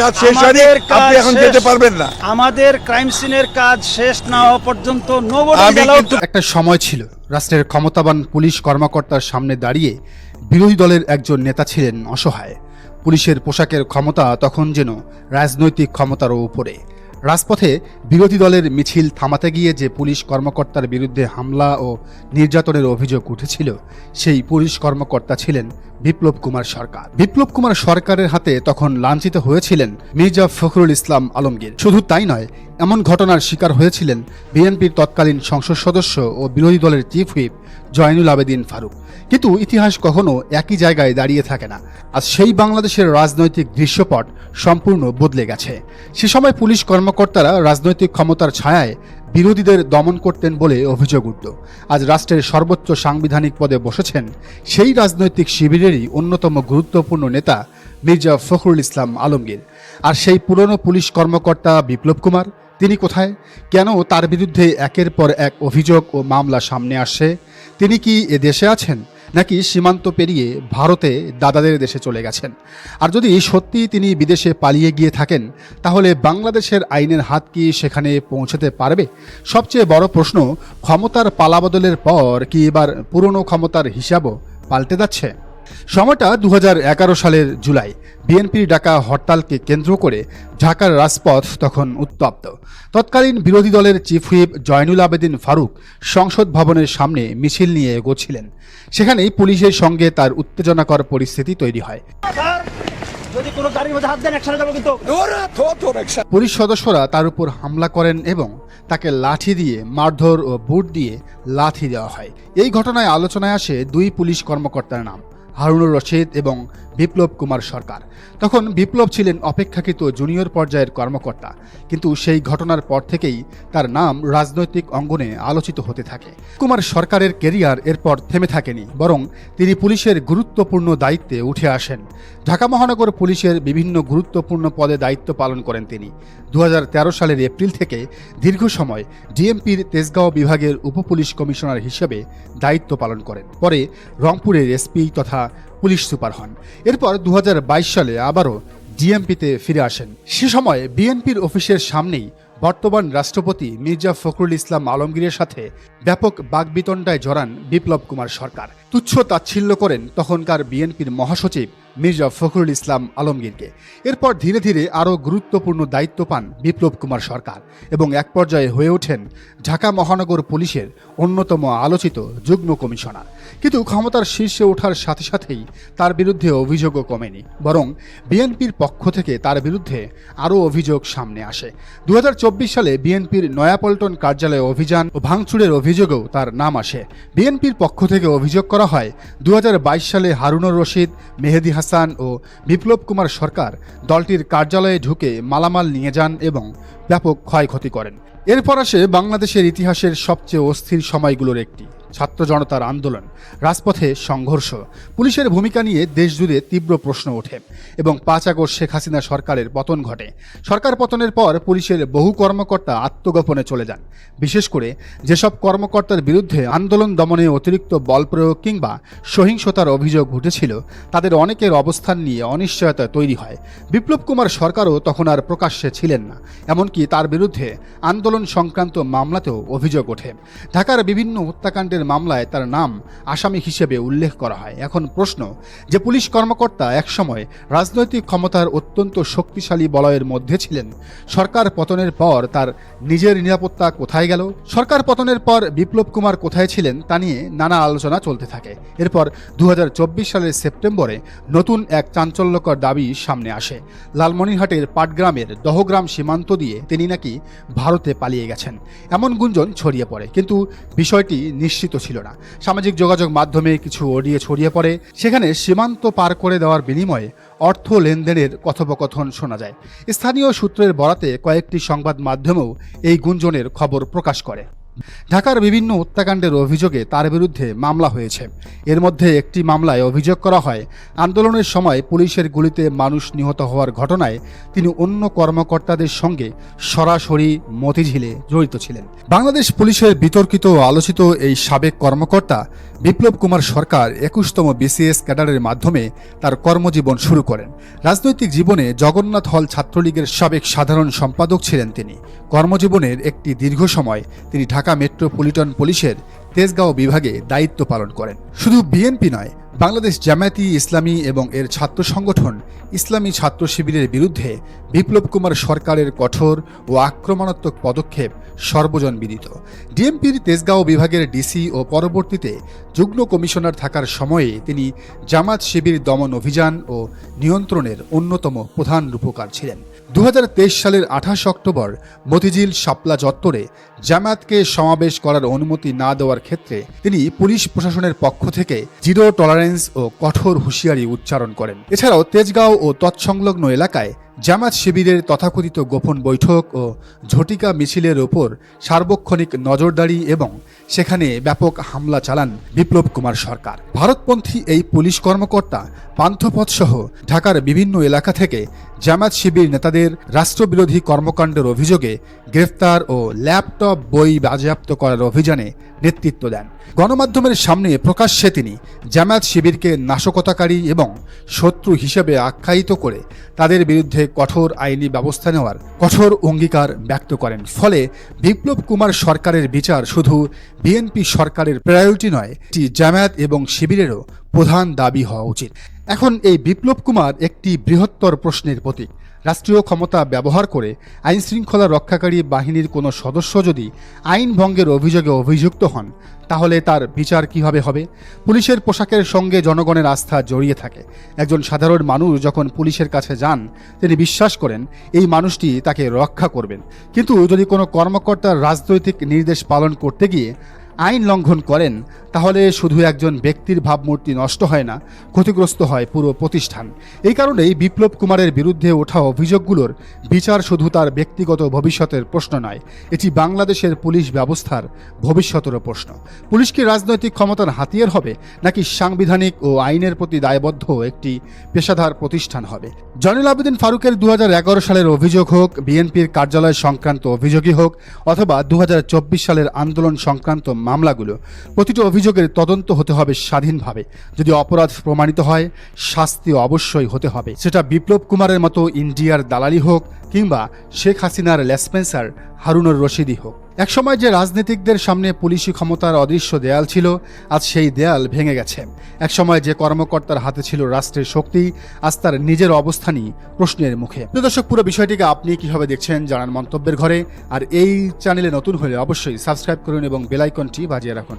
কাজ শেষ হয়নি, আপনি এখন যেতে পারবেন না। আমাদের ক্রাইম সিনের কাজ শেষ না হওয়া পর্যন্ত একটা সময় ছিল রাষ্ট্রের ক্ষমতাবান পুলিশ কর্মকর্তার সামনে দাঁড়িয়ে বিরোধী দলের একজন নেতা ছিলেন অসহায়। পুলিশের পোশাকের ক্ষমতা তখন যেন রাজনৈতিক ক্ষমতারও উপরে। রাজপথে বিরোধী দলের মিছিল থামাতে গিয়ে যে পুলিশ কর্মকর্তার বিরুদ্ধে হামলা ও নির্যাতনের অভিযোগ উঠেছিল, সেই পুলিশ কর্মকর্তা ছিলেন বিপ্লব কুমার সরকার। বিপ্লব কুমার সরকারের হাতে তখন লাঞ্ছিত হয়েছিলেন মির্জা ফখরুল ইসলাম আলমগীর। শুধু তাই নয়, এমন ঘটনার শিকার হয়েছিলেন বিএনপির তৎকালীন সংসদ সদস্য ও বিরোধী দলের চিফ হুইপ জয়নুল আবেদিন ফারুক। কিন্তু ইতিহাস কখনো একই জায়গায় দাঁড়িয়ে থাকে না। আজ সেই বাংলাদেশের রাজনৈতিক দৃশ্যপট সম্পূর্ণ বদলে গেছে। সে সময় পুলিশ কর্মকর্তারা রাজনৈতিক ক্ষমতার ছায়ায় বিরোধীদের দমন করতেন বলে অভিযোগ উঠত। আজ রাষ্ট্রের সর্বোচ্চ সাংবিধানিক পদে বসেছেন সেই রাজনৈতিক শিবিরেরই অন্যতম গুরুত্বপূর্ণ নেতা মির্জা ফখরুল ইসলাম আলমগীর। আর সেই পুরনো পুলিশ কর্মকর্তা বিপ্লব কুমার, তিনি কোথায়? কেন তার বিরুদ্ধে একের পর এক অভিযোগ ও মামলা সামনে আসছে? তিনি কি এ দেশে আছেন, নাকি সীমান্ত পেরিয়ে ভারতে দাদাদের দেশে চলে গেছেন? আর যদি সত্যি তিনি বিদেশে পালিয়ে গিয়ে থাকেন, তাহলে বাংলাদেশের আইনের হাত কি সেখানে পৌঁছতে পারবে? সবচেয়ে বড় প্রশ্ন, ক্ষমতার পালাবদলের পর কি এবার পুরনো ক্ষমতার হিসাবও পাল্টে যাচ্ছে? সময়টা 2011 সালের জুলাই। বিএনপির ডাকা হরতালকে কেন্দ্র করে ঢাকার রাজপথ তখন উত্তপ্ত। তৎকালীন বিরোধী দলের চিফ হুইপ জয়নুল আবেদিন ফারুক সংসদ ভবনের সামনে মিছিল নিয়ে এগোচ্ছিলেন। সেখানেই পুলিশের সঙ্গে তার উত্তেজনাকর পরিস্থিতি তৈরি হয়। পুলিশ সদস্যরা তার উপর হামলা করেন এবং তাকে লাঠি দিয়ে মারধর ও বুট দিয়ে লাথি দেওয়া হয়। এই ঘটনায় আলোচনায় আসে দুই পুলিশ কর্মকর্তার নাম, হারুনুর রশিদ এবং বিপ্লব কুমার সরকার। তখন বিপ্লব ছিলেন অপেক্ষাকৃত জুনিয়র পর্যায়ের কর্মকর্তা, কিন্তু সেই ঘটনার পর থেকেই তার নাম রাজনৈতিক অঙ্গনে আলোচিত হতে থাকে। কুমার সরকারের কেরিয়ার এরপর থেমে থাকেনি, বরং তিনি পুলিশের গুরুত্বপূর্ণ দায়িত্বে উঠে আসেন। ঢাকা মহানগর পুলিশের বিভিন্ন গুরুত্বপূর্ণ পদে দায়িত্ব পালন করেন তিনি। 2013 সালের এপ্রিল থেকে দীর্ঘ সময় ডিএমপির তেজগাঁও বিভাগের উপপুলিশ কমিশনার হিসেবে দায়িত্ব পালন করেন। পরে রংপুরের এসপি তথা পুলিশ সুপার হন। এরপর 2022 সালে আবারও ডিএমপিতে ফিরে আসেন। সে সময় বিএনপির অফিসের সামনেই বর্তমান রাষ্ট্রপতি মির্জা ফখরুল ইসলাম আলমগীরের সাথে ব্যাপক বাগবিতণ্ডায় জড়ান বিপ্লব কুমার সরকার। তুচ্ছ তাচ্ছিল্য করেন তখনকার বিএনপির মহাসচিব মির্জা ফখরুল ইসলাম আলমগীরকে। এরপর ধীরে ধীরে আরও গুরুত্বপূর্ণ দায়িত্ব পান বিপ্লব কুমার সরকার এবং এক পর্যায়ে হয়ে ওঠেন ঢাকা মহানগর পুলিশের অন্যতম আলোচিত যুগ্ম কমিশনার। কিন্তু ক্ষমতার শীর্ষে ওঠার সাথে সাথেই তার বিরুদ্ধে অভিযোগও কমেনি, বরং বিএনপির পক্ষ থেকে তার বিরুদ্ধে আরও অভিযোগ সামনে আসে। 2024 সালে বিএনপির নয়াপল্টন কার্যালয়ে অভিযান ও ভাঙচুরের অভিযোগেও তার নাম আসে। বিএনপির পক্ষ থেকে অভিযোগ করা হয় 2022 সালে হারুনুর রশিদ, মেহেদী হাসান ও বিপ্লব কুমার সরকার দলটির কার্যালয়ে ঢুকে মালামাল নিয়ে যান এবং ব্যাপক ক্ষয়ক্ষতি করেন। এরপর আসে বাংলাদেশের ইতিহাসের সবচেয়ে অস্থির সময়গুলোর একটি, ছাত্র জনতার আন্দোলন, রাজপথে সংঘর্ষ। পুলিশের ভূমিকা নিয়ে দেশজুড়ে তীব্র প্রশ্ন ওঠে এবং 5 আগস্ট শেখ হাসিনা সরকারের পতন ঘটে। সরকার পতনের পর পুলিশের বহু কর্মকর্তা আত্মগোপনে চলে যান। বিশেষ করে যেসব কর্মকর্তার বিরুদ্ধে আন্দোলন দমনে অতিরিক্ত বল প্রয়োগ কিংবা সহিংসতার অভিযোগ উঠেছিল, তাদের অনেকের অবস্থান নিয়ে অনিশ্চয়তা তৈরি হয়। বিপ্লব কুমার সরকারও তখন আর প্রকাশ্যে ছিলেন না, এমনকি তার বিরুদ্ধে আন্দোলন সংক্রান্ত মামলাতেও অভিযোগ ওঠে। ঢাকার বিভিন্ন হত্যাকাণ্ডের মামলায় তার নাম আসামি হিসেবে উল্লেখ করা হয়। এখন প্রশ্ন, যে পুলিশ কর্মকর্তা একসময় রাজনৈতিক ক্ষমতার অত্যন্ত শক্তিশালী বলয়ের মধ্যে ছিলেন, সরকার পতনের পর তার নিজের নিরাপত্তা কোথায় গেল? সরকার পতনের পর বিপ্লব কুমার কোথায় ছিলেন তা নিয়ে নানা আলোচনা চলতে থাকে। এরপর 2024 সালের সেপ্টেম্বরে নতুন এক চাঞ্চল্যকর দাবি সামনে আসে। লালমনিরহাটের পাটগ্রামের দহগ্রাম সীমান্ত দিয়ে তিনি নাকি ভারতে পালিয়ে গেছেন, এমন গুঞ্জন ছড়িয়ে পড়ে। কিন্তু বিষয়টি নিশ্চিত ছিল না। সামাজিক যোগাযোগ মাধ্যমে কিছু অডিও ছড়িয়ে পড়ে, সেখানে সীমান্ত পার করে দেওয়ার বিনিময়ে অর্থ লেনদেনের কথোপকথন শোনা যায়। স্থানীয় সূত্রের বরাতে কয়েকটি সংবাদ মাধ্যমেও এই গুঞ্জনের খবর প্রকাশ করে। ঢাকার বিভিন্ন হত্যাকাণ্ডের অভিযোগে তার বিরুদ্ধে মামলা হয়েছে। এর মধ্যে একটি মামলায় অভিযোগ করা হয়, আন্দোলনের সময় পুলিশের গুলিতে মানুষ নিহত হওয়ার ঘটনায় তিনি অন্য কর্মকর্তাদের সঙ্গে সরাসরি মতিঝিলে জড়িত ছিলেন। বাংলাদেশ পুলিশের বিতর্কিত ও আলোচিত এই সাবেক কর্মকর্তা বিপ্লব কুমার সরকার 21তম বিসিএস ক্যাডারের মাধ্যমে তার কর্মজীবন শুরু করেন। রাজনৈতিক জীবনে জগন্নাথ হল ছাত্রলীগের সাবেক সাধারণ সম্পাদক ছিলেন তিনি। কর্মজীবনের একটি দীর্ঘ সময় তিনি ঢাকা মেট্রোপলিটন পুলিশের তেজগাঁও বিভাগে দায়িত্ব পালন করেন। শুধু বিএনপি নয়, বাংলাদেশ জামায়াতে ইসলামী এবং এর ছাত্র সংগঠন ইসলামী ছাত্র শিবিরের বিরুদ্ধে বিপ্লব কুমার সরকারের কঠোর ও আক্রমণাত্মক পদক্ষেপ সর্বজনবিদিত। ডিএমপির তেজগাঁও বিভাগের ডিসি ও পরবর্তীতে যুগ্ম কমিশনার থাকার সময়ে তিনি জামাত শিবির দমন অভিযান ও নিয়ন্ত্রণের অন্যতম প্রধান রূপকার ছিলেন। 2023 সালের 28 অক্টোবর মতিঝিল শাপলা চত্বরে জামায়াতকে সমাবেশ করার অনুমতি না দেওয়ার ক্ষেত্রে তিনি পুলিশ প্রশাসনের পক্ষ থেকে জিরো টলারেন্স ও কঠোর হুঁশিয়ারি উচ্চারণ করেন। এছাড়াও তেজগাঁও ও তৎসংলগ্ন এলাকায় জামাত শিবিরের তথাকথিত গোপন বৈঠক ও ঝটিকা মিছিলের ওপর সার্বক্ষণিক নজরদারি এবং সেখানে ব্যাপক হামলা চালান বিপ্লব কুমার সরকার। ভারতপন্থী এই পুলিশ কর্মকর্তা পান্থপথসহ ঢাকার বিভিন্ন এলাকা থেকে জামাত শিবির নেতাদের রাষ্ট্রবিরোধী কর্মকাণ্ডের অভিযোগে গ্রেফতার ও ল্যাপটপ বই বাজেয়াপ্ত করার অভিযানে নেতৃত্ব দেন। গণমাধ্যমের সামনে প্রকাশ্যে তিনি জামায়াত শিবিরকে নাশকতাকারী এবং শত্রু হিসেবে আখ্যায়িত করে তাদের বিরুদ্ধে কঠোর আইনি ব্যবস্থা নেওয়ার কঠোর অঙ্গীকার ব্যক্ত করেন। ফলে বিপ্লব কুমার সরকারের বিচার শুধু বিএনপি সরকারের প্রায়োরিটি নয়, এটি জামায়াত এবং শিবিরেরও প্রধান দাবি হওয়া উচিত। এখন এই বিপ্লব কুমার একটি বৃহত্তর প্রশ্নের প্রতীক। রাষ্ট্রীয় ক্ষমতা ব্যবহার করে আইন শৃঙ্খলা রক্ষাকারী বাহিনীর কোনো সদস্য যদি আইন ভঙ্গের অভিযোগে অভিযুক্ত হন, তাহলে তার বিচার কিভাবে হবে? পুলিশের পোশাকের সঙ্গে জনগণের আস্থা জড়িয়ে থাকে। একজন সাধারণ মানুষ যখন পুলিশের কাছে যান, তিনি বিশ্বাস করেন এই মানুষটি তাকে রক্ষা করবেন। কিন্তু যদি কোনো কর্মকর্তার রাজনৈতিক নির্দেশ পালন করতে গিয়ে আইন লঙ্ঘন করেন, তাহলে শুধু একজন ব্যক্তির ভাবমূর্তি নষ্ট হয় না, ক্ষতিগ্রস্ত হয় পুরো প্রতিষ্ঠান। এই কারণেই বিপ্লব কুমারের বিরুদ্ধে ওঠা অভিযোগগুলোর বিচার শুধু তার ব্যক্তিগত ভবিষ্যতের প্রশ্ন নয়, এটি বাংলাদেশের পুলিশ ব্যবস্থার ভবিষ্যতেরও প্রশ্ন। পুলিশ কি রাজনৈতিক ক্ষমতার হাতিয়ার হবে, নাকি সাংবিধানিক ও আইনের প্রতি দায়বদ্ধ একটি পেশাদার প্রতিষ্ঠান হবে? জয়নুল আবেদিন ফারুকের 2011 সালের অভিযোগ হোক, বিএনপির কার্যালয় সংক্রান্ত অভিযোগই হোক, অথবা 2024 সালের আন্দোলন সংক্রান্ত মামলাগুলো, প্রতিটি অভিযোগের তদন্ত হতে হবে স্বাধীনভাবে। যদি অপরাধ প্রমাণিত হয়, শাস্তি অবশ্যই হতে হবে। সেটা বিপ্লব কুমারের মতো ইন্ডিয়ার দালালি হোক, কিংবা শেখ হাসিনার লেসপেন্সার হারুনুর রশিদই হোক। একসময় যে রাজনীতিকদের সামনে পুলিশি ক্ষমতার অদৃশ্য দেয়াল ছিল, আজ সেই দেয়াল ভেঙে গেছে। একসময় যে কর্মকর্তার হাতে ছিল রাষ্ট্রের শক্তি, আজ তার নিজের অবস্থানই প্রশ্নের মুখে। প্রিয় দর্শক, পুরো বিষয়টিকে আপনি কিভাবে দেখছেন জানান মন্তব্যের ঘরে। আর এই চ্যানেলে নতুন হলে অবশ্যই সাবস্ক্রাইব করুন এবং বেল আইকনটি বাজিয়ে রাখুন।